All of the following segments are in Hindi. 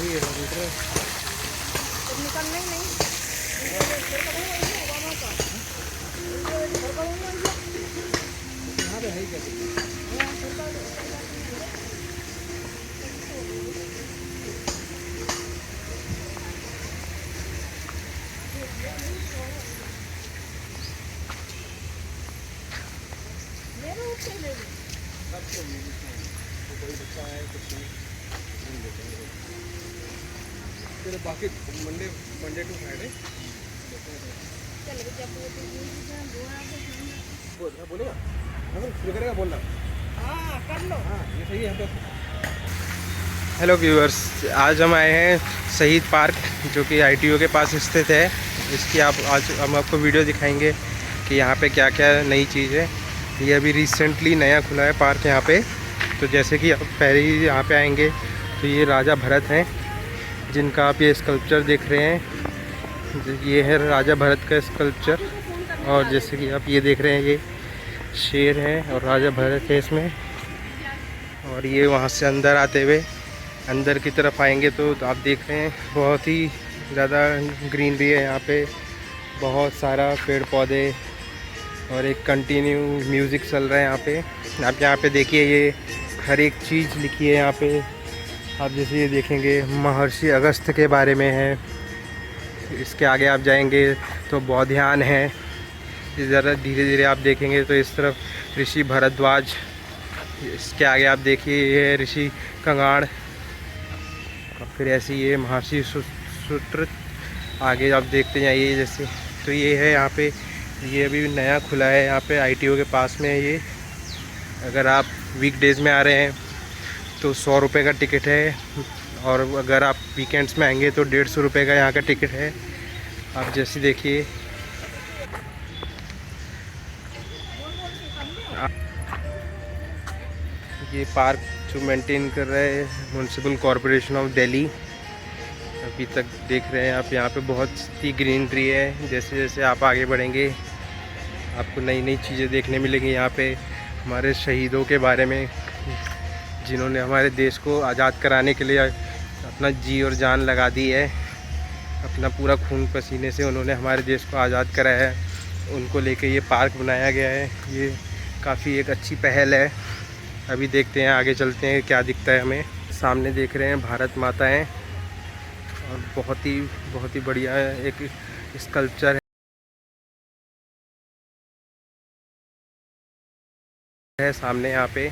सही है दूसरा निकलना ही नहीं। यहाँ पे है ही क्या? कोई बच्चा है कुछ नहीं देखेंगे। फिर बाकी मंडे टू फ्राइडे बोलेगा शुरू करेगा बोलना। हाँ कर लो। हाँ ये सही है। हेलो व्यूअर्स, आज हम आए हैं शहीद पार्क जो कि ITO के पास स्थित है। इसकी आज हम आपको वीडियो दिखाएंगे कि यहाँ पे क्या क्या नई चीज़ है। ये अभी रिसेंटली नया खुला है पार्क यहाँ पे। तो जैसे कि आप पहले ही यहाँ पे आएंगे तो ये राजा भरत हैं जिनका आप ये स्कल्पचर देख रहे हैं। ये है राजा भरत का स्कल्पचर। और जैसे कि आप ये देख रहे हैं, ये शेर है और राजा भरत है इसमें। और ये वहाँ से अंदर आते हुए अंदर की तरफ आएंगे तो आप देख रहे हैं बहुत ही ज़्यादा ग्रीनरी है यहाँ पे, बहुत सारा पेड़ पौधे और एक कंटिन्यू म्यूज़िक चल रहा है यहाँ पे। आप यहाँ पे देखिए, ये हर एक चीज़ लिखी है यहाँ पे। आप जैसे ये देखेंगे महर्षि अगस्त्य के बारे में है। इसके आगे आप जाएंगे तो बौद्धायन है। ज़रा धीरे धीरे आप देखेंगे तो इस तरफ ऋषि भरद्वाज। इसके आगे आप देखिए ये ऋषि कंगाड़। और फिर ऐसे ये महर्षि सूत्र आगे आप देखते जाइए जैसे। तो ये है यहाँ पे, ये अभी नया खुला है यहाँ पे ITO के पास में है ये। अगर आप वीकडेज़ में आ रहे हैं तो 100 रुपये का टिकट है, और अगर आप वीकेंड्स में आएंगे तो 150 रुपये का यहाँ का टिकट है। आप जैसे देखिए, ये पार्क जो मेंटेन कर रहा है म्यूनसिपल कॉरपोरेशन ऑफ दिल्ली। अभी तक देख रहे हैं आप यहाँ पे बहुत ही ग्रीनरी है। जैसे जैसे आप आगे बढ़ेंगे आपको नई नई चीज़ें देखने मिलेंगी यहाँ पे। हमारे शहीदों के बारे में, जिन्होंने हमारे देश को आज़ाद कराने के लिए अपना जी और जान लगा दी है। अपना पूरा खून पसीने से उन्होंने हमारे देश को आज़ाद कराया है। उनको लेके ये पार्क बनाया गया है। ये काफ़ी एक अच्छी पहल है। अभी देखते हैं, आगे चलते हैं क्या दिखता है हमें। सामने देख रहे हैं भारत माता है और बहुत ही बढ़िया एक स्कल्पचर है सामने। यहाँ पे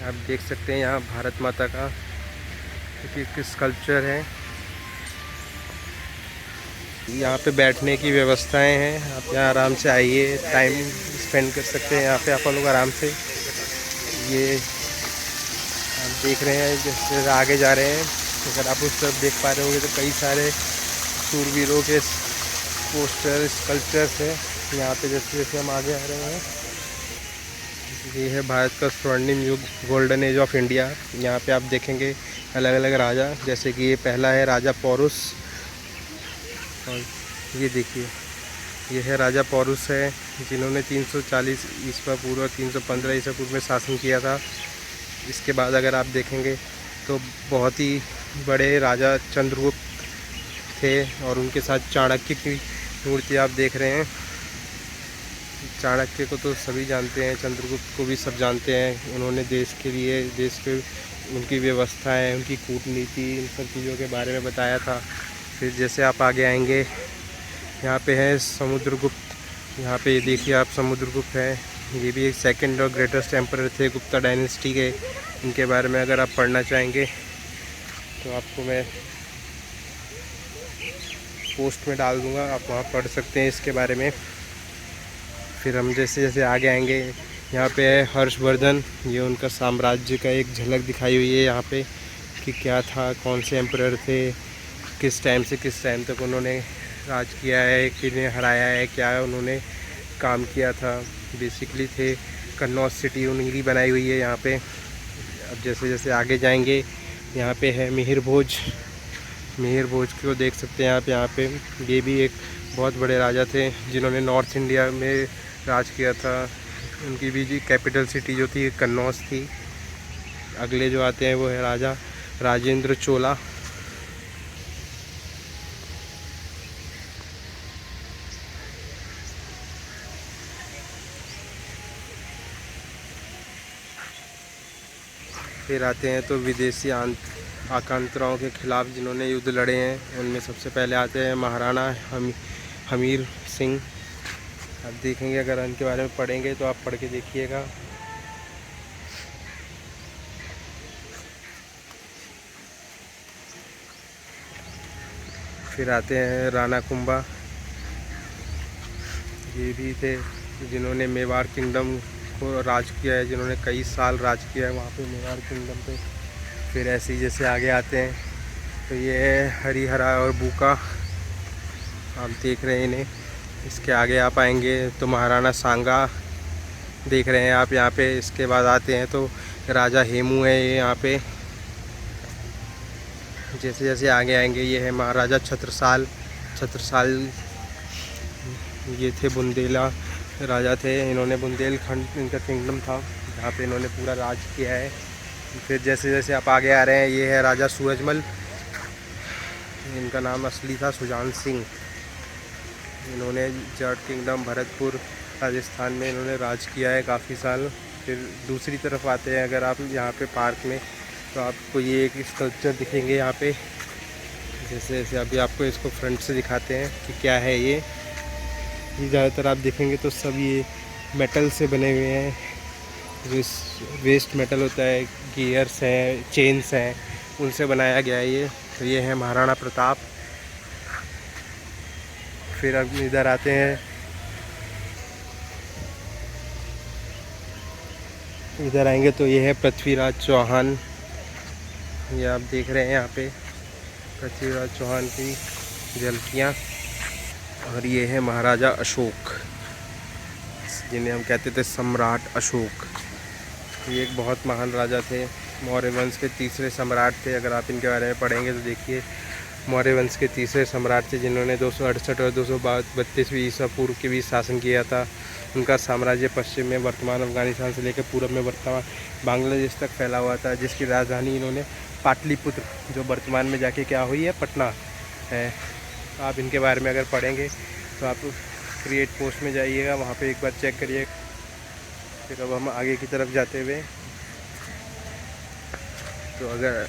आप देख सकते हैं, यहाँ भारत माता का एक स्कल्पचर है। यहाँ पे बैठने की व्यवस्थाएं हैं। आप यहाँ आराम से आइए, टाइम स्पेंड कर सकते हैं यहाँ पे आप लोग आराम से। ये आप देख रहे हैं जैसे आगे जा रहे हैं, अगर आप उस तरफ देख पा रहे होंगे तो कई सारे शूरवीरों के पोस्टर स्कल्पचर्स हैं यहाँ पे। जैसे जैसे हम आगे आ रहे हैं, ये है भारत का स्वर्णिम युग, गोल्डन एज ऑफ इंडिया। यहाँ पे आप देखेंगे अलग अलग राजा, जैसे कि ये पहला है राजा पौरुष। और ये देखिए, ये है राजा पौरुष है जिन्होंने 340 ईस्वी पूर्व 315 ईस्वी पूर्व में शासन किया था। इसके बाद अगर आप देखेंगे तो बहुत ही बड़े राजा चंद्रगुप्त थे और उनके साथ चाणक्य की मूर्ति आप देख रहे हैं। चाणक्य को तो सभी जानते हैं, चंद्रगुप्त को भी सब जानते हैं। उन्होंने देश के लिए, देश के उनकी व्यवस्थाएं, उनकी कूटनीति, इन सब चीज़ों के बारे में बताया था। फिर जैसे आप आगे आएंगे, यहाँ पे है समुद्रगुप्त। यहाँ पे देखिए आप, समुद्रगुप्त है। ये भी एक सेकंड और ग्रेटेस्ट एम्परर थे गुप्ता डायनेस्टी के। इनके बारे में अगर आप पढ़ना चाहेंगे तो आपको मैं पोस्ट में डाल दूँगा, आप वहाँ पढ़ सकते हैं इसके बारे में। फिर हम जैसे जैसे आगे आएंगे, यहाँ पे है हर्षवर्धन। ये उनका साम्राज्य का एक झलक दिखाई हुई है यहाँ पे कि क्या था, कौन से एम्परर थे, किस टाइम से किस टाइम तक उन्होंने राज किया है, किन्हें हराया है, क्या उन्होंने काम किया था। बेसिकली थे कन्नौज सिटी उन्हीं की बनाई हुई है यहाँ पे। अब जैसे जैसे आगे जाएंगे, यहाँ पे है मिहिर भोज। मिहिर भोज को देख सकते हैं आप यहाँ पे। ये भी एक बहुत बड़े राजा थे जिन्होंने नॉर्थ इंडिया में राज किया था। उनकी भी जी कैपिटल सिटी जो थी कन्नौज थी। अगले जो आते हैं वो है राजा राजेंद्र चोला। फिर आते हैं तो विदेशी आक्रांताओं के खिलाफ़ जिन्होंने युद्ध लड़े हैं, उनमें सबसे पहले आते हैं महाराणा हमीर सिंह। आप देखेंगे, अगर उनके बारे में पढ़ेंगे तो आप पढ़ के देखिएगा। फिर आते हैं राणा कुंभा, ये भी थे जिन्होंने मेवाड़ किंगडम को राज किया है, जिन्होंने कई साल राज किया है वहाँ पे मेवाड़ किंगडम पे। फिर ऐसे ही जैसे आगे आते हैं तो ये है हरिहरा और बूका, आप देख रहे हैं इन्हें। इसके आगे आप आएंगे तो महाराणा सांगा देख रहे हैं आप यहाँ पे। इसके बाद आते हैं तो राजा हेमू है ये यहाँ पे। जैसे जैसे आगे आएंगे ये है महाराजा छत्रसाल। ये थे बुंदेला राजा थे, इन्होंने बुंदेलखंड इनका किंगडम था जहाँ पे इन्होंने पूरा राज किया है। फिर जैसे जैसे आप आगे आ रहे हैं ये है राजा सूरजमल, इनका नाम असली था सुजान सिंह। इन्होंने जाट किंगडम भरतपुर राजस्थान में इन्होंने राज किया है काफ़ी साल। फिर दूसरी तरफ आते हैं अगर आप यहाँ पे पार्क में, तो आपको ये एक स्कल्पचर दिखेंगे यहाँ पे। जैसे जैसे अभी आपको इसको फ्रंट से दिखाते हैं कि क्या है ये ज़्यादातर आप देखेंगे तो सब ये मेटल से बने हुए हैं। वेस्ट मेटल होता है, गियर्स हैं, चेन्स हैं, उनसे बनाया गया है ये। तो ये है महाराणा प्रताप। फिर अब इधर आते हैं, इधर आएंगे तो ये है पृथ्वीराज चौहान। ये आप देख रहे हैं यहाँ पे पृथ्वीराज चौहान की झलकियाँ। और ये है महाराजा अशोक, जिन्हें हम कहते थे सम्राट अशोक। ये एक बहुत महान राजा थे, मौर्य वंश के तीसरे सम्राट थे। अगर आप इनके बारे में पढ़ेंगे तो देखिए, मौर्य वंश के तीसरे सम्राट थे जिन्होंने 268 और 232 ईसा पूर्व के बीच शासन किया था। उनका साम्राज्य पश्चिम में वर्तमान अफगानिस्तान से लेकर पूर्व में वर्तमान बांग्लादेश तक फैला हुआ था, जिसकी राजधानी इन्होंने पाटलिपुत्र, जो वर्तमान में जाके क्या हुई है, पटना है। आप इनके बारे में अगर पढ़ेंगे तो आप क्रिएट पोस्ट में जाइएगा, वहाँ पे एक बार चेक करिए। फिर अब हम आगे की तरफ जाते हुए, तो अगर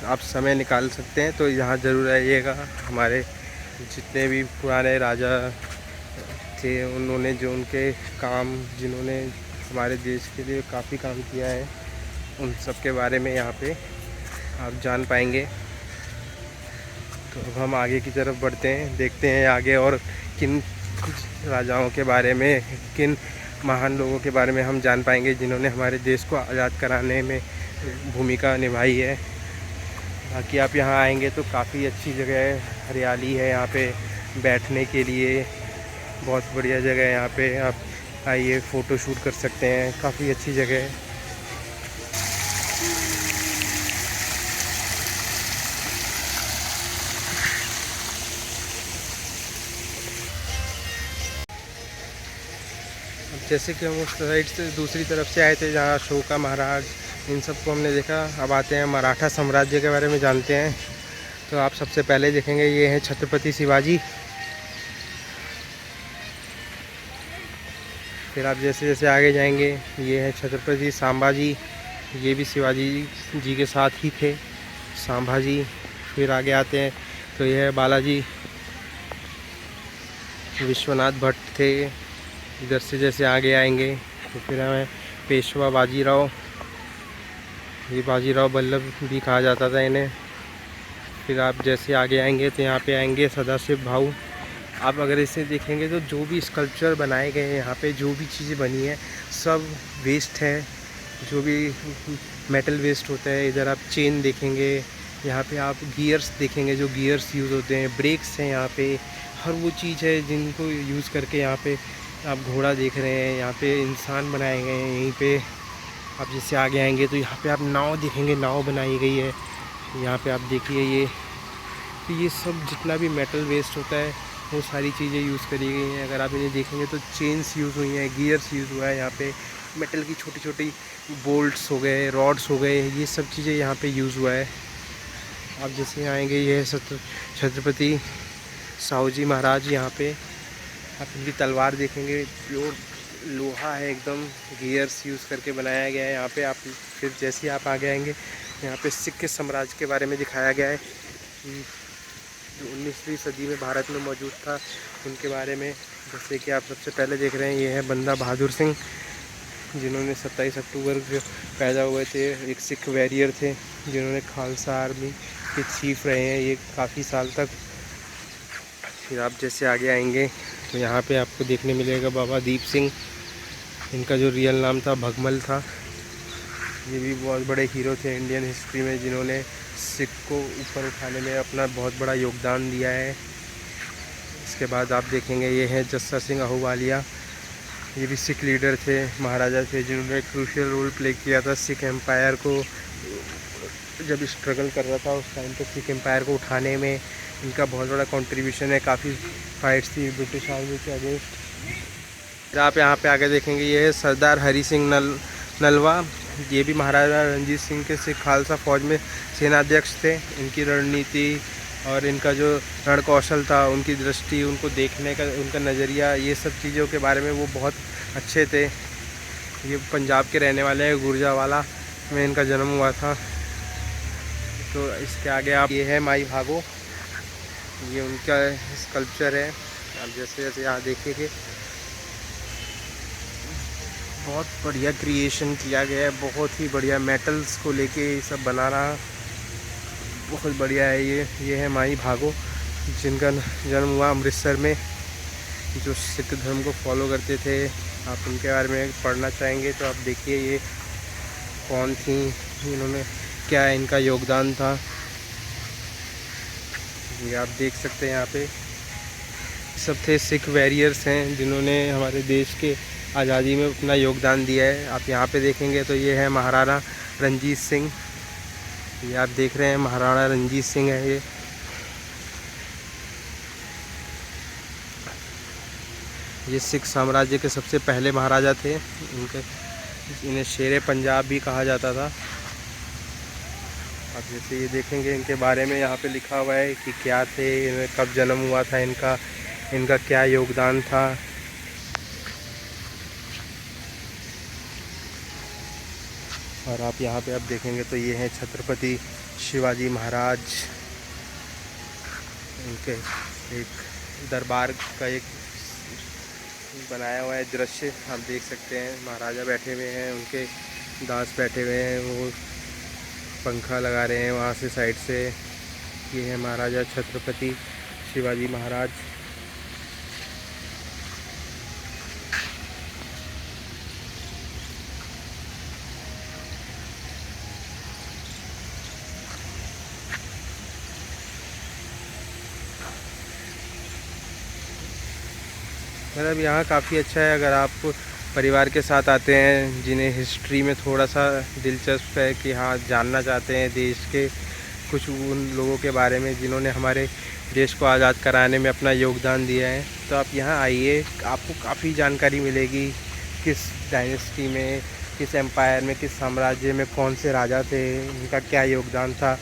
आप समय निकाल सकते हैं तो यहाँ ज़रूर आइएगा। हमारे जितने भी पुराने राजा थे, उन्होंने जो उनके काम, जिन्होंने हमारे देश के लिए काफ़ी काम किया है, उन सब के बारे में यहाँ पे आप जान पाएंगे। तो अब हम आगे की तरफ बढ़ते हैं, देखते हैं आगे और किन राजाओं के बारे में, किन महान लोगों के बारे में हम जान पाएंगे जिन्होंने हमारे देश को आज़ाद कराने में भूमिका निभाई है। बाकी आप यहाँ आएंगे तो काफ़ी अच्छी जगह है, हरियाली है यहाँ पे बैठने के लिए, बहुत बढ़िया जगह है। यहाँ पे आप आइए, फ़ोटो शूट कर सकते हैं, काफ़ी अच्छी जगह है। जैसे कि हम उस साइड से दूसरी तरफ से आए थे जहाँ अशोका महाराज, इन सबको हमने देखा। अब आते हैं मराठा साम्राज्य के बारे में जानते हैं। तो आप सबसे पहले देखेंगे ये हैं छत्रपति शिवाजी। फिर आप जैसे जैसे आगे जाएंगे ये है छत्रपति संभाजी, ये भी शिवाजी जी के साथ ही थे, संभाजी। फिर आगे आते हैं तो ये है बालाजी विश्वनाथ भट्ट थे। इधर से जैसे आगे आएंगे तो फिर हमें पेशवा बाजीराव, ये बाजीराव बल्लभ भी कहा जाता था इन्हें। फिर आप जैसे आगे आएंगे तो यहाँ पे आएंगे सदाशिव भाऊ। आप अगर इसे देखेंगे तो जो भी स्कल्पचर बनाए गए हैं यहाँ पे, जो भी चीज़ें बनी हैं सब वेस्ट है, जो भी मेटल वेस्ट होता है। इधर आप चेन देखेंगे, यहाँ पे आप गियर्स देखेंगे, जो गियर्स यूज़ होते हैं, ब्रेक्स हैं यहाँ पे, हर वो चीज़ है जिनको यूज़ करके यहाँ पे आप घोड़ा देख रहे हैं। यहाँ पे इंसान बनाए गए हैं। यहीं पे आप जैसे आगे आएंगे तो यहाँ पे आप नाव देखेंगे, नाव बनाई गई है। यहाँ पे आप देखिए ये, तो ये सब जितना भी मेटल वेस्ट होता है वो सारी चीज़ें यूज़ करी गई हैं। अगर आप इन्हें देखेंगे तो चेन्स यूज़ हुई हैं, गियर्स यूज़ हुआ है यहाँ पे, मेटल की छोटी छोटी बोल्ट्स हो गए, रॉड्स हो गए, ये सब चीज़ें यहाँ पे यूज़ हुआ है। आप जैसे यहाँ आएंगे, ये है छत्रपति साहू जी महाराज। यहाँ पे आप इनकी तलवार देखेंगे, प्योर लोहा है एकदम, गियर्स यूज़ करके बनाया गया है। यहाँ पे आप फिर जैसे ही आप आगे आएंगे, यहाँ पे सिख के साम्राज्य के बारे में दिखाया गया है, जो 19वीं सदी में भारत में मौजूद था, उनके बारे में। जैसे कि आप सबसे पहले देख रहे हैं, ये है बंदा बहादुर सिंह, जिन्होंने 27 अक्टूबर को पैदा हुए थे। एक सिख वॉरियर थे, जिन्होंने खालसा आर्मी के चीफ रहे हैं ये काफ़ी साल तक। फिर आप जैसे आगे आएंगे तो यहाँ पे आपको देखने मिलेगा बाबा दीप सिंह। इनका जो रियल नाम था भगमल था। ये भी बहुत बड़े हीरो थे इंडियन हिस्ट्री में, जिन्होंने सिख को ऊपर उठाने में अपना बहुत बड़ा योगदान दिया है। इसके बाद आप देखेंगे, ये है जस्सा सिंह आहूवालिया। ये भी सिख लीडर थे, महाराजा थे, जिन्होंने क्रूशियल रोल प्ले किया था सिख एम्पायर को, जब स्ट्रगल कर रहा था उस टाइम पे सिख एम्पायर को उठाने में इनका बहुत बड़ा कंट्रीब्यूशन है। काफ़ी फाइट्स थी ब्रिटिश आर्मी के अगेंस्ट। आप यहाँ पे आगे देखेंगे, ये है सरदार हरी सिंह नलवा। ये भी महाराजा रणजीत सिंह के सिख खालसा फौज में सेनाध्यक्ष थे। इनकी रणनीति और इनका जो रण कौशल था, उनकी दृष्टि, उनको देखने का उनका नज़रिया, ये सब चीज़ों के बारे में वो बहुत अच्छे थे। ये पंजाब के रहने वाले हैं, गुर्जावाला में इनका जन्म हुआ था। तो इसके आगे आप, ये है माई भागो, ये उनका स्कल्पचर है। आप जैसे जैसे यहाँ देखेंगे, बहुत बढ़िया क्रिएशन किया गया है, बहुत ही बढ़िया मेटल्स को लेके ये सब बना रहा, बहुत बढ़िया है। ये है माई भागो, जिनका जन्म हुआ अमृतसर में, जो सिख धर्म को फॉलो करते थे। आप उनके बारे में पढ़ना चाहेंगे तो आप देखिए ये कौन थी, इन्होंने क्या इनका योगदान था, ये आप देख सकते हैं। यहाँ पे सब थे सिख वॉरियर्स हैं, जिन्होंने हमारे देश के आज़ादी में अपना योगदान दिया है। आप यहाँ पे देखेंगे तो ये है महाराणा रणजीत सिंह। ये आप देख रहे हैं महाराणा रणजीत सिंह है ये सिख साम्राज्य के सबसे पहले महाराजा थे। इन्हें शेरे पंजाब भी कहा जाता था। आप जैसे ये देखेंगे, इनके बारे में यहाँ पे लिखा हुआ है कि क्या थे, इन्हें कब जन्म हुआ था, इनका क्या योगदान था। और आप यहाँ पे आप देखेंगे तो ये हैं छत्रपति शिवाजी महाराज। इनके एक दरबार का एक बनाया हुआ है दृश्य, आप देख सकते हैं। महाराजा बैठे हुए हैं, उनके दास बैठे हुए हैं, वो पंखा लगा रहे हैं वहाँ से साइड से। ये है महाराजा छत्रपति शिवाजी महाराज। मतलब यहाँ काफ़ी अच्छा है अगर आप परिवार के साथ आते हैं, जिन्हें हिस्ट्री में थोड़ा सा दिलचस्प है कि हाँ जानना चाहते हैं देश के कुछ उन लोगों के बारे में जिन्होंने हमारे देश को आज़ाद कराने में अपना योगदान दिया है, तो आप यहाँ आइए, आपको काफ़ी जानकारी मिलेगी किस डायनेस्टी में, किस एम्पायर में, किस साम्राज्य में कौन से राजा थे, उनका क्या योगदान था।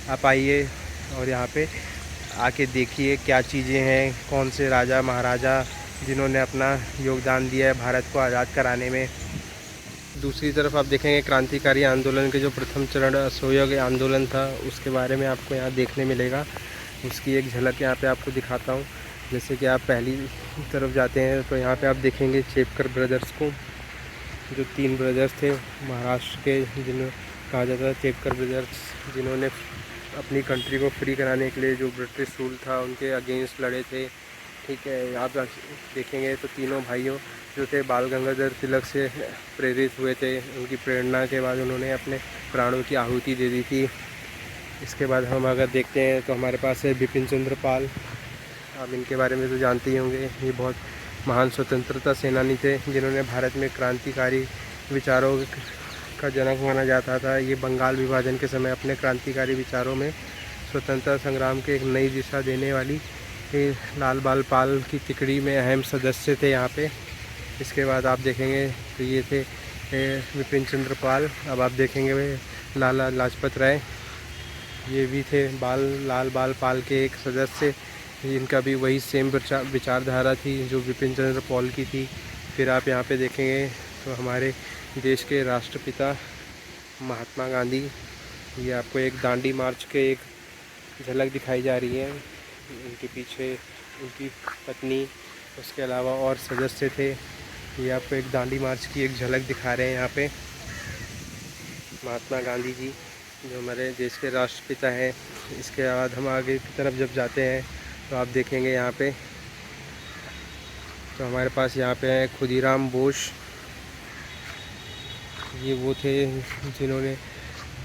आप आइए और यहाँ पे आके देखिए क्या चीज़ें हैं, कौन से राजा महाराजा जिन्होंने अपना योगदान दिया है भारत को आज़ाद कराने में। दूसरी तरफ आप देखेंगे क्रांतिकारी आंदोलन के जो प्रथम चरण असहयोग आंदोलन था, उसके बारे में आपको यहाँ देखने मिलेगा। उसकी एक झलक यहाँ पे आपको दिखाता हूँ। जैसे कि आप पहली तरफ जाते हैं तो यहाँ पे आप देखेंगे चेपकर ब्रदर्स को, जो 3 ब्रदर्स थे महाराष्ट्र के, जिन्हें कहा जाता है चेपकर ब्रदर्स, जिन्होंने अपनी कंट्री को फ्री कराने के लिए जो ब्रिटिश रूल था उनके अगेंस्ट लड़े थे। ठीक है, आप देखेंगे तो तीनों भाइयों जो थे बाल गंगाधर तिलक से प्रेरित हुए थे। उनकी प्रेरणा के बाद उन्होंने अपने प्राणों की आहुति दे दी थी। इसके बाद हम अगर देखते हैं तो हमारे पास है बिपिन चंद्र पाल। आप इनके बारे में तो जानते ही होंगे, ये बहुत महान स्वतंत्रता सेनानी थे, जिन्होंने भारत में क्रांतिकारी विचारों का जनक माना जाता था। ये बंगाल विभाजन के समय अपने क्रांतिकारी विचारों में स्वतंत्रता संग्राम के एक नई दिशा देने वाली लाल बाल पाल की तिकड़ी में अहम सदस्य थे यहाँ पे। इसके बाद आप देखेंगे तो ये थे बिपिन चंद्र पाल। अब आप देखेंगे लाला लाजपत राय। ये भी थे लाल बाल पाल के एक सदस्य, इनका भी वही सेम विचारधारा थी जो विपिन चंद्र पॉल की थी। फिर आप यहाँ पे देखेंगे तो हमारे देश के राष्ट्रपिता महात्मा गांधी, ये आपको एक दांडी मार्च के एक झलक दिखाई जा रही है। उनके पीछे उनकी पत्नी, उसके अलावा और सदस्य थे। ये आपको एक दांडी मार्च की एक झलक दिखा रहे हैं यहाँ पे। महात्मा गांधी जी जो हमारे देश के राष्ट्रपिता हैं। इसके बाद हम आगे की तरफ जब जाते हैं तो आप देखेंगे यहाँ पे, तो हमारे पास यहाँ पे है खुदीराम बोस। ये वो थे जिन्होंने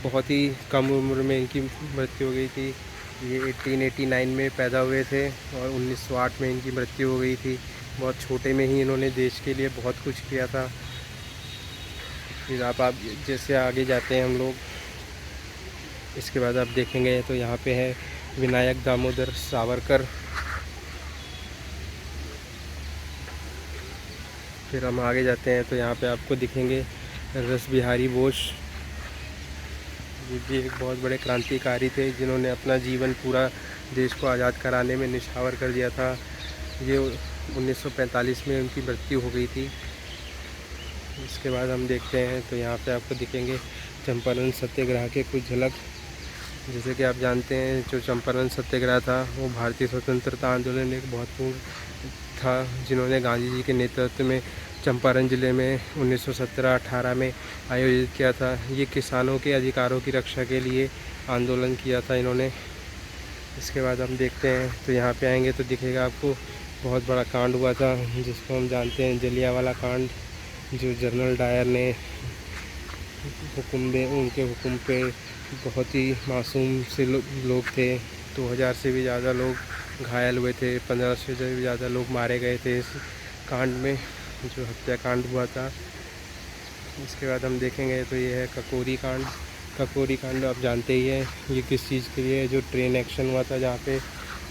बहुत ही कम उम्र में इनकी मृत्यु हो गई थी। ये 1889 में पैदा हुए थे और 1908 में इनकी मृत्यु हो गई थी। बहुत छोटे में ही इन्होंने देश के लिए बहुत कुछ किया था। फिर आप जैसे आगे जाते हैं हम लोग, इसके बाद आप देखेंगे तो यहाँ पे है विनायक दामोदर सावरकर। फिर हम आगे जाते हैं तो यहाँ पे आपको दिखेंगे रस बिहारी बोस। ये भी एक बहुत बड़े क्रांतिकारी थे जिन्होंने अपना जीवन पूरा देश को आज़ाद कराने में निछावर कर दिया था। ये 1945 में उनकी मृत्यु हो गई थी। इसके बाद हम देखते हैं तो यहाँ पे आपको दिखेंगे चंपारण सत्याग्रह के कुछ झलक। जैसे कि आप जानते हैं जो चंपारण सत्याग्रह था वो भारतीय स्वतंत्रता आंदोलन एक महत्वपूर्ण था, जिन्होंने गांधी जी के नेतृत्व में चंपारण ज़िले में 1917-18 में आयोजित किया था। ये किसानों के अधिकारों की रक्षा के लिए आंदोलन किया था इन्होंने। इसके बाद हम देखते हैं तो यहाँ पे आएंगे तो दिखेगा आपको बहुत बड़ा कांड हुआ था जिसको हम जानते हैं जलियांवाला कांड, जो जनरल डायर ने उनके हुक्म पे बहुत ही मासूम से लोग थे। 2000 से भी ज़्यादा लोग घायल हुए थे, 15 से भी ज़्यादा लोग मारे गए थे इस कांड में, जो हत्याकांड हुआ था। इसके बाद हम देखेंगे तो ये है ककोरी कांड। ककोरी कांड आप जानते ही हैं ये किस चीज़ के लिए, जो ट्रेन एक्शन हुआ था जहाँ पे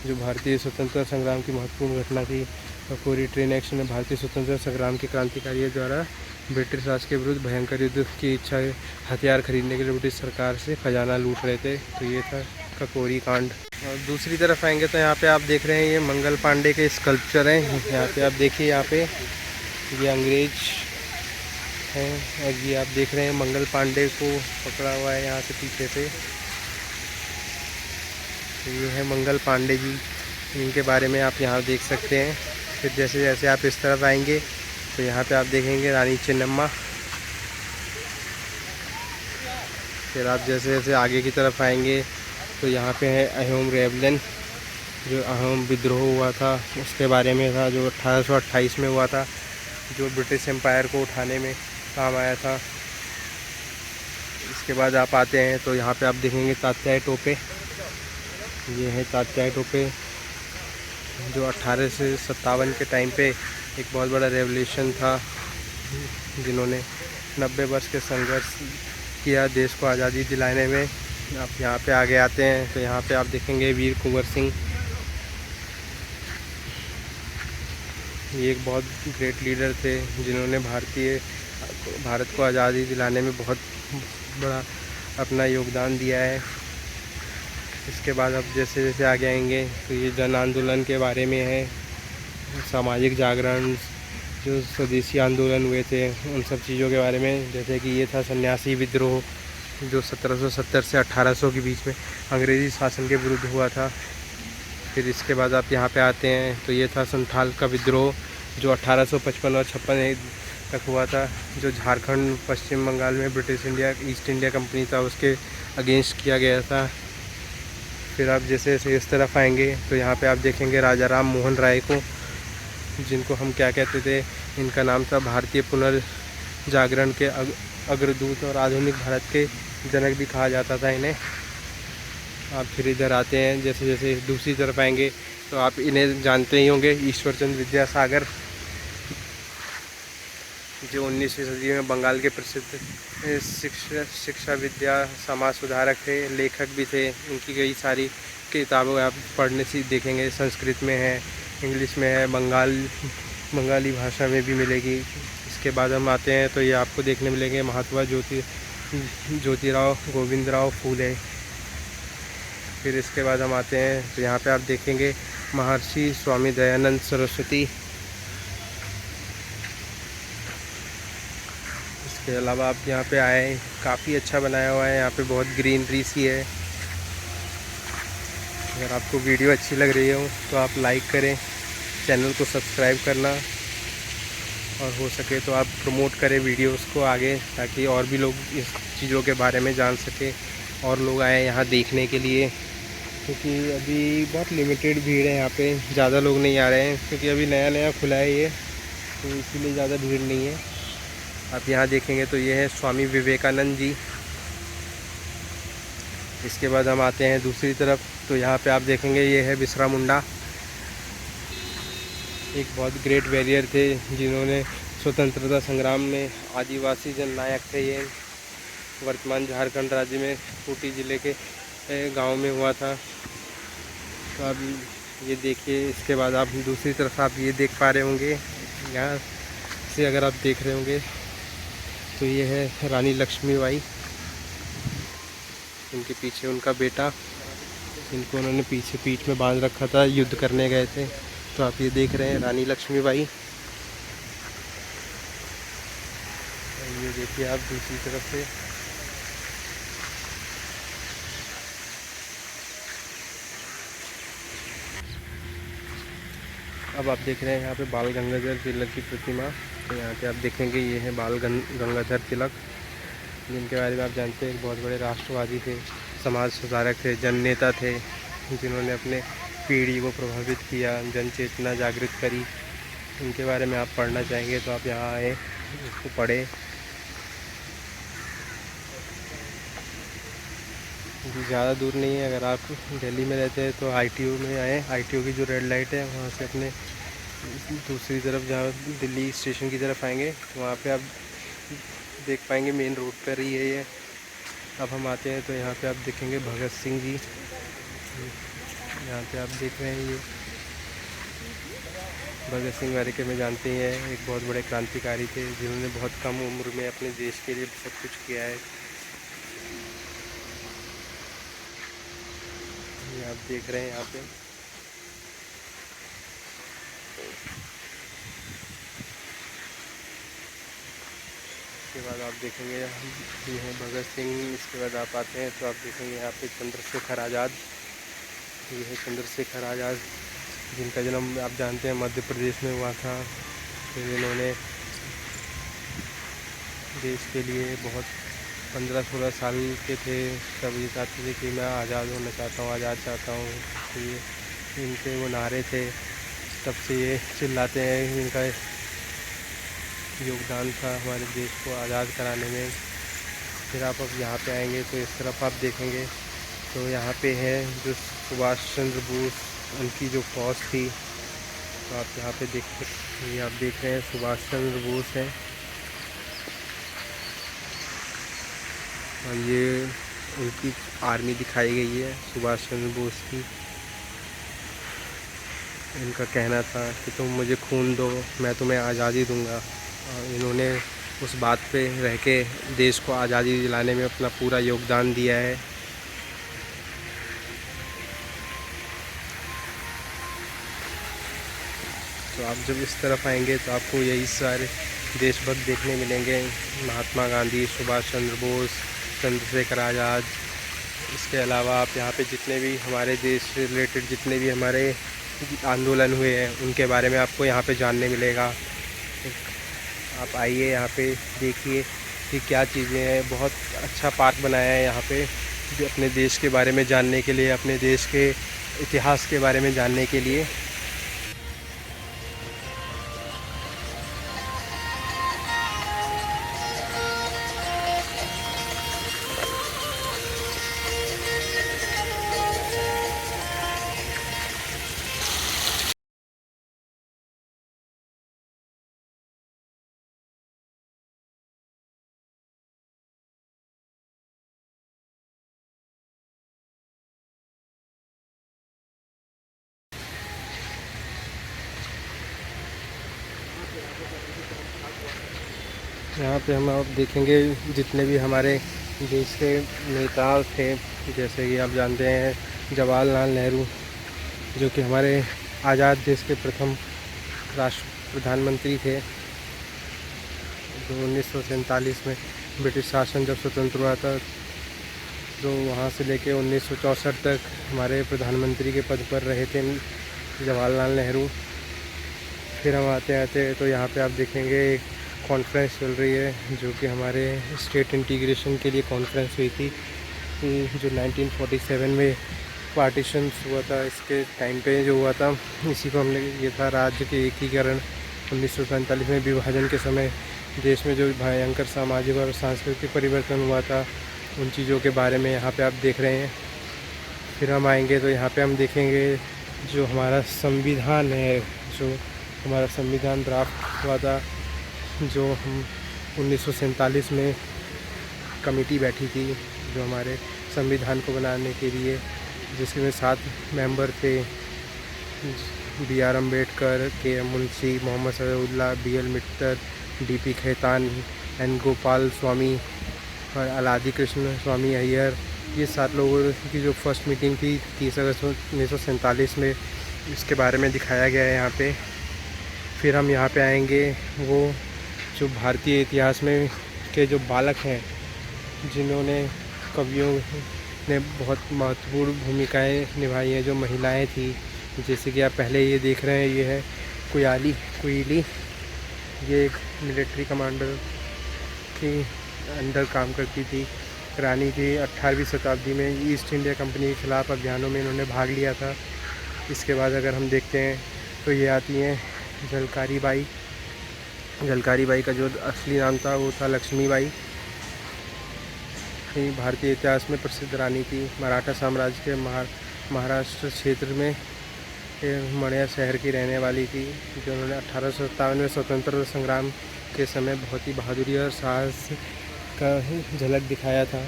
जो भारतीय स्वतंत्रता संग्राम की महत्वपूर्ण घटना थी। ककोरी ट्रेन एक्शन में भारतीय स्वतंत्रता संग्राम के क्रांतिकारियों द्वारा ब्रिटिश राज के विरुद्ध भयंकर युद्ध की इच्छा, हथियार खरीदने के लिए ब्रिटिश सरकार से खजाना लूट रहे थे। तो ये था ककोरी कांड। और दूसरी तरफ आएंगे तो यहाँ पे आप देख रहे हैं ये मंगल पांडे के स्कल्पचर हैं। यहाँ पे आप देखिए, यहाँ पे ये अंग्रेज हैं और ये आप देख रहे हैं मंगल पांडे को पकड़ा हुआ है यहाँ से पीछे से। तो ये है मंगल पांडे जी, इनके बारे में आप यहाँ देख सकते हैं। फिर जैसे जैसे आप इस तरफ आएंगे तो यहाँ पे आप देखेंगे रानी चेन्नम्मा। फिर आप जैसे जैसे आगे की तरफ आएंगे तो यहाँ पे है अहोम रेवलन, जो अहोम विद्रोह हुआ था उसके बारे में था, जो 1828 में हुआ था, जो ब्रिटिश एम्पायर को उठाने में काम आया था। इसके बाद आप आते हैं तो यहाँ पे आप देखेंगे तात्याय टोपे। ये है तात्याय टोपे, जो 1857 के टाइम पे एक बहुत बड़ा रेवोल्यूशन था, जिन्होंने 90 वर्ष के संघर्ष किया देश को आज़ादी दिलाने में। आप यहाँ पे आगे आते हैं तो यहाँ पे आप देखेंगे वीर कुंवर सिंह। ये एक बहुत ग्रेट लीडर थे जिन्होंने भारत को आज़ादी दिलाने में बहुत बड़ा अपना योगदान दिया है। इसके बाद अब जैसे जैसे आगे आएंगे तो ये जन आंदोलन के बारे में है, सामाजिक जागरण, जो स्वदेशी आंदोलन हुए थे उन सब चीज़ों के बारे में। जैसे कि ये था सन्यासी विद्रोह, जो 1770 से 1800 के बीच में अंग्रेज़ी शासन के विरुद्ध हुआ था। फिर इसके बाद आप यहाँ पे आते हैं तो ये था संथाल का विद्रोह, जो 1855 और 56 तक हुआ था, जो झारखंड पश्चिम बंगाल में ब्रिटिश ईस्ट इंडिया कंपनी था उसके अगेंस्ट किया गया था। फिर आप जैसे जैसे इस तरफ आएंगे तो यहाँ पे आप देखेंगे राजा राम मोहन राय को, जिनको हम क्या कहते थे, इनका नाम था भारतीय पुनर्जागरण के अग्रदूत और आधुनिक भारत के जनक भी कहा जाता था इन्हें। आप फिर इधर आते हैं, जैसे जैसे दूसरी तरफ आएंगे तो आप इन्हें जानते ही होंगे, ईश्वरचंद्र विद्यासागर, जो 19वीं सदी में बंगाल के प्रसिद्ध शिक्षा विद्या समाज सुधारक थे, लेखक भी थे। इनकी कई सारी किताबें आप पढ़ने से देखेंगे, संस्कृत में है, इंग्लिश में है, बंगाली भाषा में भी मिलेगी। इसके बाद हम आते हैं तो ये आपको देखने मिलेंगे महात्मा ज्योतिराव गोविंदराव फूले। फिर इसके बाद हम आते हैं तो यहाँ पे आप देखेंगे महर्षि स्वामी दयानंद सरस्वती। इसके अलावा आप यहाँ पे आए, काफ़ी अच्छा बनाया हुआ है, यहाँ पे बहुत ग्रीनरी सी है। अगर आपको वीडियो अच्छी लग रही हो तो आप लाइक करें, चैनल को सब्सक्राइब करना, और हो सके तो आप प्रमोट करें वीडियोस को आगे, ताकि और भी लोग इस चीज़ों के बारे में जान सके और लोग आए यहाँ देखने के लिए। क्योंकि अभी बहुत लिमिटेड भीड़ है यहाँ पे, ज़्यादा लोग नहीं आ रहे हैं, क्योंकि अभी नया नया खुला है ये, तो इसीलिए ज़्यादा भीड़ नहीं है। आप यहाँ देखेंगे तो ये है स्वामी विवेकानंद जी। इसके बाद हम आते हैं दूसरी तरफ, तो यहाँ पे आप देखेंगे ये है बिरसा मुंडा, एक बहुत ग्रेट वॉरियर थे जिन्होंने स्वतंत्रता संग्राम में आदिवासी जननायक थे। ये वर्तमान झारखंड राज्य में खूंटी ज़िले के गांव में हुआ था। तो आप ये देखिए। इसके बाद आप दूसरी तरफ आप ये देख पा रहे होंगे, यहाँ से अगर आप देख रहे होंगे तो ये है रानी लक्ष्मीबाई, इनके पीछे उनका बेटा, इनको उन्होंने पीछे पीठ में बांध रखा था, युद्ध करने गए थे। तो आप ये देख रहे हैं रानी लक्ष्मीबाई। ये देखिए आप दूसरी तरफ से। अब आप देख रहे हैं यहाँ पे बाल गंगाधर तिलक की प्रतिमा। तो यहाँ पे आप देखेंगे ये है बाल गंगाधर तिलक, जिनके बारे में आप जानते हैं, एक बहुत बड़े राष्ट्रवादी थे, समाज सुधारक थे, जन नेता थे, जिन्होंने अपने पीढ़ी को प्रभावित किया, जन चेतना जागृत करी। उनके बारे में आप पढ़ना चाहेंगे तो आप यहाँ आए, उसको पढ़ें। ज़्यादा दूर नहीं है, अगर आप दिल्ली में रहते हैं तो ITO में आए। ITO की जो रेड लाइट है वहाँ से अपने दूसरी तरफ, जहाँ दिल्ली स्टेशन की तरफ आएंगे तो वहाँ पे आप देख पाएंगे मेन रोड पर ही है ये। अब हम आते हैं तो यहाँ पे आप देखेंगे भगत सिंह जी। यहाँ पे आप देख रहे हैं ये भगत सिंह बारे में जानते हैं, एक बहुत बड़े क्रांतिकारी थे जिन्होंने बहुत कम उम्र में अपने देश के लिए सब कुछ किया है। ये आप देख रहे हैं यहाँ पे। इसके बाद आप देखेंगे ये है भगत सिंह। इसके बाद आप आते हैं तो आप देखेंगे यहाँ पे चंद्रशेखर आज़ाद। ये है चंद्रशेखर आज़ाद, जिनका जन्म आप जानते हैं मध्य प्रदेश में हुआ था। फिर इन्होंने देश के लिए बहुत 15-16 साल के थे तब ये चाहते थे कि मैं आज़ाद होना चाहता हूँ, आज़ाद चाहता हूँ। तो ये इनके वो नारे थे, तब से ये चिल्लाते हैं। इनका योगदान था हमारे देश को आज़ाद कराने में। फिर आप अब यहाँ पे आएंगे तो इस तरफ आप देखेंगे तो यहाँ पे है जो सुभाष चंद्र बोस, उनकी जो फौज थी। तो आप यहाँ पे ये आप देख रहे हैं सुभाष चंद्र बोस हैं, और ये उनकी आर्मी दिखाई गई है सुभाष चंद्र बोस की। इनका कहना था कि तुम मुझे खून दो, मैं तुम्हें आज़ादी दूंगा। और इन्होंने उस बात पे रह के देश को आज़ादी दिलाने में अपना पूरा योगदान दिया है। तो आप जब इस तरफ आएंगे तो आपको यही सारे देशभक्त देखने मिलेंगे, महात्मा गांधी, सुभाष चंद्र बोस, चंद्रशेखर आज़ाद। इसके अलावा आप यहाँ पे जितने भी हमारे देश से रिलेटेड जितने भी हमारे आंदोलन हुए हैं उनके बारे में आपको यहाँ पे जानने मिलेगा। आप आइए यहाँ पे देखिए कि क्या चीज़ें हैं। बहुत अच्छा पार्क बनाया है यहाँ पे अपने देश के बारे में जानने के लिए, अपने देश के इतिहास के बारे में जानने के लिए। यहाँ पे हम आप देखेंगे जितने भी हमारे देश के नेता थे, जैसे कि आप जानते हैं जवाहरलाल नेहरू, जो कि हमारे आज़ाद देश के प्रथम प्रधानमंत्री थे, जो 1947 में ब्रिटिश शासन जब स्वतंत्र हुआ था, तो वहाँ से लेके 1964 तक हमारे प्रधानमंत्री के पद पर रहे थे जवाहरलाल नेहरू। फिर हम आते आते तो यहाँ पे आप देखेंगे एक कॉन्फ्रेंस चल रही है, जो कि हमारे स्टेट इंटीग्रेशन के लिए कॉन्फ्रेंस हुई थी, जो 1947 में पार्टीशन हुआ था। इसके टाइम पे जो हुआ था, इसी को हमने, ये था राज्य के एकीकरण। 1947 में विभाजन के समय देश में जो भयंकर सामाजिक और सांस्कृतिक परिवर्तन हुआ था, उन चीज़ों के बारे में यहाँ पे आप देख रहे हैं। फिर हम आएंगे तो यहाँ पे हम देखेंगे जो हमारा संविधान है, जो हमारा संविधान ड्राफ्ट हुआ था, जो हम 1947 में कमेटी बैठी थी जो हमारे संविधान को बनाने के लिए, जिसमें 7 मेंबर थे, BR Ambedkar, KM Munshi, Mohammad सदउल्ला, BL मित्तर, DP खेतान, N गोपाल स्वामी और अलादी कृष्ण स्वामी अय्यर। ये 7 लोगों की जो फर्स्ट मीटिंग थी 30 अगस्त 1947 में, इसके बारे में दिखाया गया है यहाँ पे। फिर हम यहाँ पे आएंगे, वो जो भारतीय इतिहास में के जो बालक हैं, जिन्होंने कवियों ने बहुत महत्वपूर्ण भूमिकाएं निभाई हैं, जो महिलाएं थी, जैसे कि आप पहले ये देख रहे हैं, ये है कुयली। ये एक मिलिट्री कमांडर के अंडर काम करती थी, रानी थी। 18वीं शताब्दी में ईस्ट इंडिया कंपनी के ख़िलाफ़ अभियानों में इन्होंने भाग लिया था। इसके बाद अगर हम देखते हैं तो ये आती हैं झलकारी बाई। झलकारी बाई का जो असली नाम था वो था लक्ष्मीबाई। ये भारतीय इतिहास में प्रसिद्ध रानी थी। मराठा साम्राज्य के महाराष्ट्र क्षेत्र में मणिया शहर की रहने वाली थी, जो उन्होंने 1857 में स्वतंत्रता संग्राम के समय बहुत ही बहादुरी और साहस का झलक दिखाया था।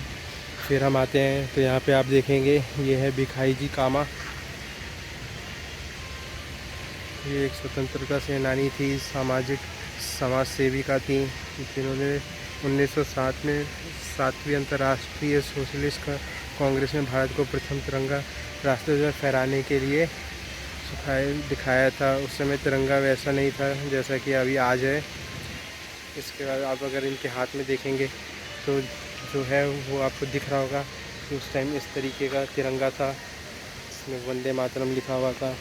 फिर हम आते हैं तो यहाँ पे आप देखेंगे, ये है भिखाई जी कामा। ये एक स्वतंत्रता सेनानी थी, समाज सेविका थी, जिन्होंने 1907 में 7वीं अंतर्राष्ट्रीय सोशलिस्ट कांग्रेस में भारत को प्रथम तिरंगा राष्ट्रध्वज फहराने के लिए दिखाया था। उस समय तिरंगा वैसा नहीं था जैसा कि अभी आज है। इसके बाद आप अगर इनके हाथ में देखेंगे तो जो है वो आपको दिख रहा होगा कि उस टाइम इस तरीके का तिरंगा था, इसमें वंदे मातरम लिखा हुआ था।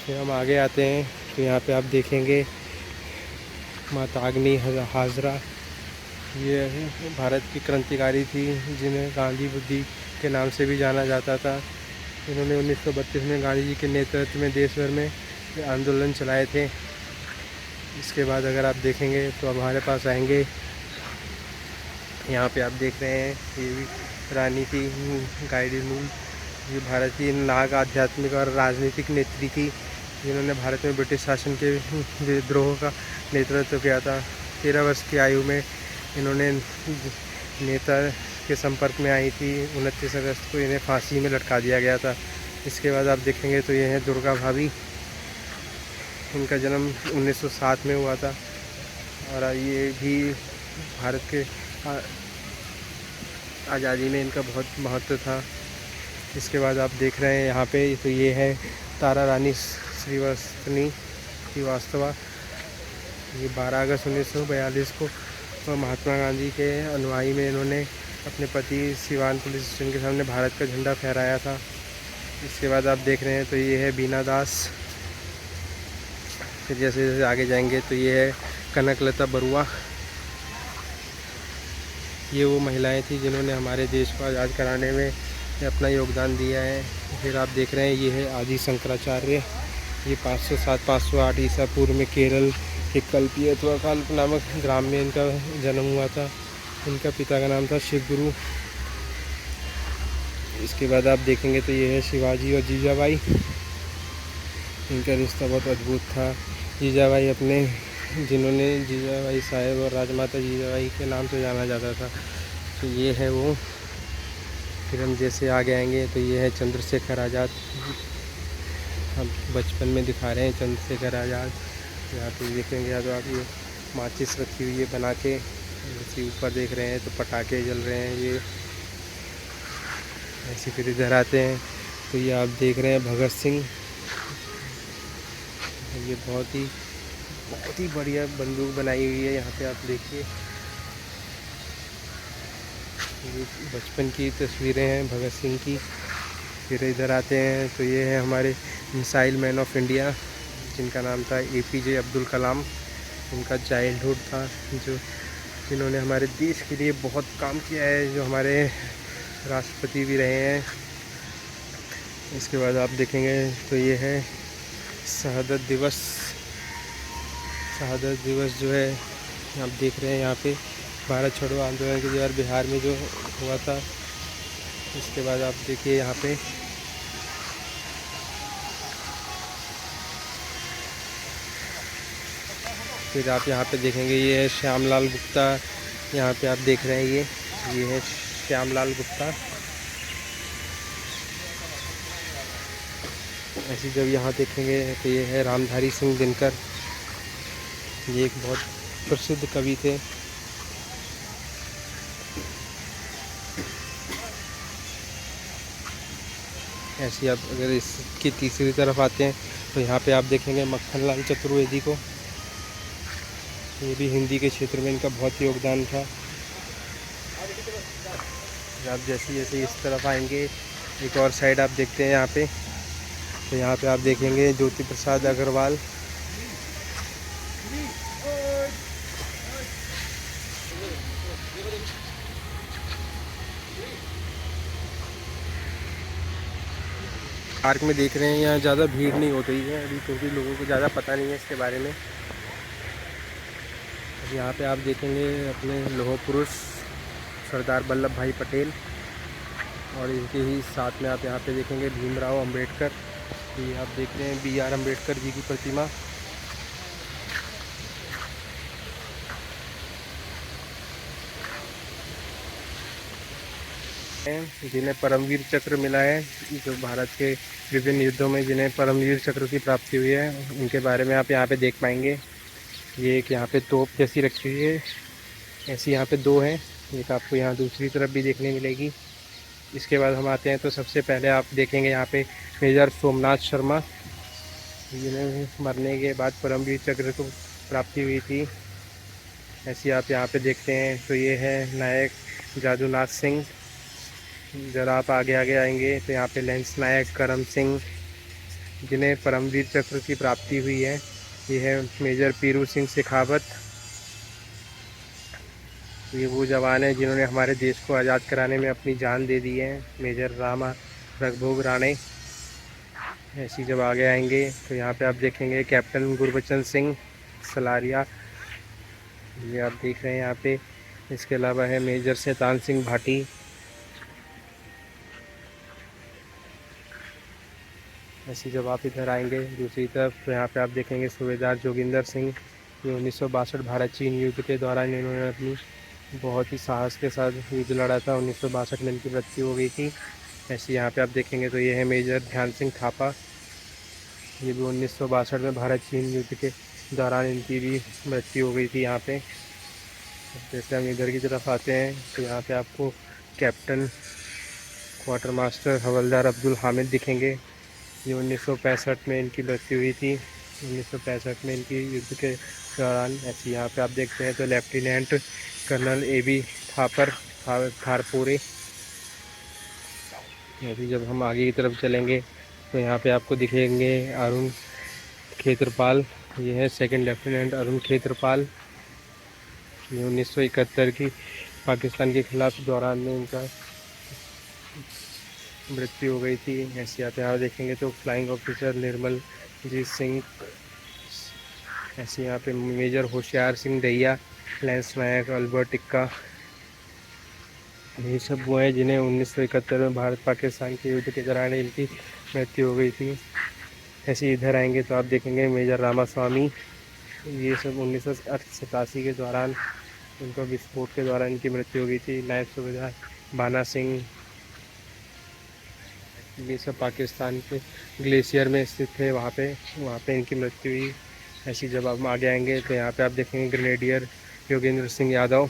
फिर हम आगे आते हैं तो यहाँ पे आप देखेंगे माता अग्नि हाजरा। ये भारत की क्रांतिकारी थी, जिन्हें गांधी बुद्धि के नाम से भी जाना जाता था। इन्होंने 1932 में गांधी जी के नेतृत्व में देश भर में आंदोलन चलाए थे। इसके बाद अगर आप देखेंगे तो हमारे पास आएंगे, यहाँ पे आप देख रहे हैं ये भी रानी थी गाइडिनूल। ये भारत की नाग आध्यात्मिक और राजनीतिक नेत्री थी, जिन्होंने भारत में ब्रिटिश शासन के विद्रोह का नेतृत्व किया था। 13 वर्ष की आयु में इन्होंने नेता के संपर्क में आई थी। 29 अगस्त को इन्हें फांसी में लटका दिया गया था। इसके बाद आप देखेंगे तो ये है दुर्गा भाभी। इनका जन्म 1907 में हुआ था और ये भी भारत के आज़ादी में इनका बहुत महत्व था। इसके बाद आप देख रहे हैं यहाँ पे तो ये है तारा रानी श्रीवास्तवा। ये 12 अगस्त 1942 को महात्मा गांधी के अनुयायी में इन्होंने अपने पति सिवान पुलिस स्टेशन के सामने भारत का झंडा फहराया था। इसके बाद आप देख रहे हैं तो ये है बीना दास। फिर जैसे जैसे आगे जाएंगे तो ये है कनकलता बरुआ। ये वो महिलाएं थी जिन्होंने हमारे देश को आज़ाद कराने में अपना योगदान दिया है। फिर आप देख रहे हैं ये है आदि शंकराचार्य। ये 507-508 ईसा पूर्व में केरल के कल्पी अथवा काल्प नामक ग्राम में इनका जन्म हुआ था। इनका पिता का नाम था शिव गुरु। इसके बाद आप देखेंगे तो ये है शिवाजी और जीजाबाई। इनका रिश्ता बहुत अद्भुत था। जीजाबाई जिन्होंने जीजाबाई साहेब और राजमाता जीजाबाई के नाम से जाना जाता था। तो ये है वो। फिर हम जैसे आगे आएंगे तो ये है चंद्रशेखर आज़ाद। हम बचपन में दिखा रहे हैं चंद्रशेखर आज़ाद। यहाँ पे देखेंगे या तो आप ये माचिस रखी हुई है बना के, जैसे ऊपर देख रहे हैं तो पटाखे जल रहे हैं ये ऐसे। फिर इधर आते हैं तो ये आप देख रहे हैं भगत सिंह, ये बहुत ही बढ़िया बंदूक बनाई हुई है। यहाँ पे आप देखिए, ये बचपन की तस्वीरें हैं भगत सिंह की। फिर इधर आते हैं तो ये है हमारे मिसाइल मैन ऑफ इंडिया, जिनका नाम था APJ अब्दुल कलाम। उनका चाइल्डहुड था, जिन्होंने हमारे देश के लिए बहुत काम किया है, जो हमारे राष्ट्रपति भी रहे हैं। इसके बाद आप देखेंगे तो ये है शहादत दिवस। शहादत दिवस जो है आप देख रहे हैं यहाँ पे, भारत छोड़ो आंदोलन के दौरान बिहार में जो हुआ था। इसके बाद आप देखिए यहाँ पे फिर आप यहाँ पे देखेंगे, ये है श्यामलाल गुप्ता। यहाँ पे आप देख रहे हैं ये है श्यामलाल गुप्ता। ऐसे जब यहाँ देखेंगे तो ये है रामधारी सिंह दिनकर। ये एक बहुत प्रसिद्ध कवि थे। ऐसे आप अगर इसकी तीसरी तरफ आते हैं तो यहाँ पे आप देखेंगे मक्खन लाल चतुर्वेदी को। ये भी हिंदी के क्षेत्र में इनका बहुत योगदान था। आप जैसे जैसे इस तरफ आएंगे, एक और साइड आप देखते हैं यहाँ पे, तो यहाँ पे आप देखेंगे ज्योति प्रसाद अग्रवाल। पार्क में देख रहे हैं यहाँ ज़्यादा भीड़ नहीं हो रही है अभी, क्योंकि लोगों को ज़्यादा पता नहीं है इसके बारे में। यहाँ पे आप देखेंगे अपने लौह पुरुष सरदार वल्लभ भाई पटेल, और इनके ही साथ में आप यहाँ पे देखेंगे भीमराव अंबेडकर। ये आप देख रहे हैं BR अम्बेडकर जी की प्रतिमा। जिन्हें परमवीर चक्र मिला है, जो भारत के विभिन्न युद्धों में जिन्हें परमवीर चक्र की प्राप्ति हुई है, उनके बारे में आप यहाँ पे देख पाएंगे। ये एक यहाँ पे तोप जैसी रखी हुई है, ऐसी यहाँ पे दो हैं, एक आपको यहाँ दूसरी तरफ भी देखने मिलेगी। इसके बाद हम आते हैं तो सबसे पहले आप देखेंगे यहाँ पे मेजर सोमनाथ शर्मा, जिन्हें मरने के बाद परमवीर चक्र को प्राप्ति हुई थी। ऐसी आप यहाँ पे देखते हैं तो ये है नायक जादूनाथ सिंह। ज़रा आप आगे आएंगे तो यहाँ पे लेंस नायक करम सिंह, जिन्हें परमवीर चक्र की प्राप्ति हुई है। ये है मेजर पीरू सिंह शेखावत। ये वो जवान हैं जिन्होंने हमारे देश को आज़ाद कराने में अपनी जान दे दी है, मेजर रामा रघुभोग राणे। ऐसी जब आगे आएंगे तो यहाँ पे आप देखेंगे कैप्टन गुरबचन सिंह सलारिया, ये आप देख रहे हैं यहाँ पे। इसके अलावा है मेजर शैतान सिंह भाटी। ऐसी जब आप इधर आएंगे दूसरी तरफ तो यहाँ पे आप देखेंगे सूबेदार जोगिंदर सिंह। ये 1962 भारत चीन युद्ध के दौरान इन्होंने अपनी बहुत ही साहस के साथ युद्ध लड़ा था। 1962 में इनकी मृत्यु हो गई थी। ऐसे यहाँ पे आप देखेंगे तो ये है मेजर ध्यान सिंह थापा। ये भी 1962 में भारत चीन युद्ध के दौरान इनकी भी मृत्यु हो गई थी यहाँ पे। जैसे हम इधर की तरफ आते हैं तो यहाँ पे आपको कैप्टन क्वार्टर मास्टर हवलदार अब्दुल हामिद दिखेंगे। ये 1965 में इनकी मृत्यु हुई थी, 1965 में इनकी युद्ध के दौरान। ऐसे यहाँ पे आप देखते हैं तो लेफ्टिनेंट कर्नल AB थापर थारपुरे। ऐसे जब हम आगे की तरफ चलेंगे तो यहाँ पे आपको दिखेंगे अरुण खेत्रपाल। ये है सेकंड लेफ्टिनेंट अरुण खेत्रपाल। ये 1971 की पाकिस्तान के खिलाफ दौरान में इनका मृत्यु हो गई थी। ऐसे आप यहाँ देखेंगे तो फ्लाइंग ऑफिसर निर्मल जीत सिंह। ऐसे यहाँ पे मेजर होशियार सिंह दहिया, लेंस नायक अल्बर्ट टिक्का। ये सब वो हैं जिन्हें 1971 में भारत पाकिस्तान के युद्ध के दौरान इनकी मृत्यु हो गई थी। ऐसे इधर आएंगे तो आप देखेंगे मेजर रामास्वामी। ये सब 1987 के दौरान उनका विस्फोट के दौरान इनकी मृत्यु हो गई थी। नायब सूबेदार बाना सिंह, ये सब पाकिस्तान के ग्लेशियर में स्थित थे, वहाँ पे इनकी मृत्यु हुई। ऐसी जब आप आगे आएंगे तो यहाँ पे आप देखेंगे grenadier Yogendra Singh Yadav,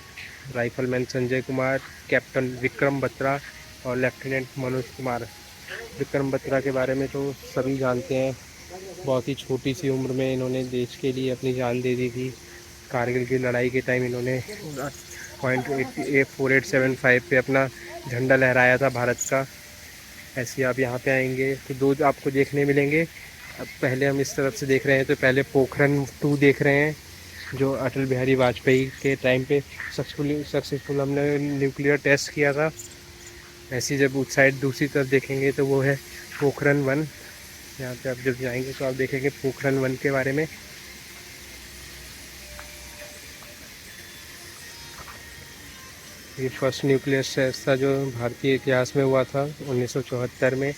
rifleman Sanjay Kumar, captain Vikram Batra और लेफ्टिनेंट मनोज कुमार। विक्रम बत्रा के बारे में तो सभी जानते हैं। बहुत ही छोटी सी उम्र में इन्होंने देश के लिए अपनी जान दे दी थी। कारगिल की लड़ाई के टाइम इन्होंने .4875 पे अपना झंडा लहराया था भारत का। ऐसे आप यहाँ पे आएंगे तो दो आपको देखने मिलेंगे। अब पहले हम इस तरफ से देख रहे हैं तो पहले पोखरण 2 देख रहे हैं, जो अटल बिहारी वाजपेयी के टाइम पे सक्सेसफुल हमने न्यूक्लियर टेस्ट किया था। ऐसी जब उस साइड दूसरी तरफ देखेंगे तो वो है पोखरण 1। यहाँ पे आप जब जाएंगे तो आप देखेंगे पोखरण 1 के बारे में। ये फर्स्ट न्यूक्लियर टेस्ट था जो भारतीय इतिहास में हुआ था 1974 में।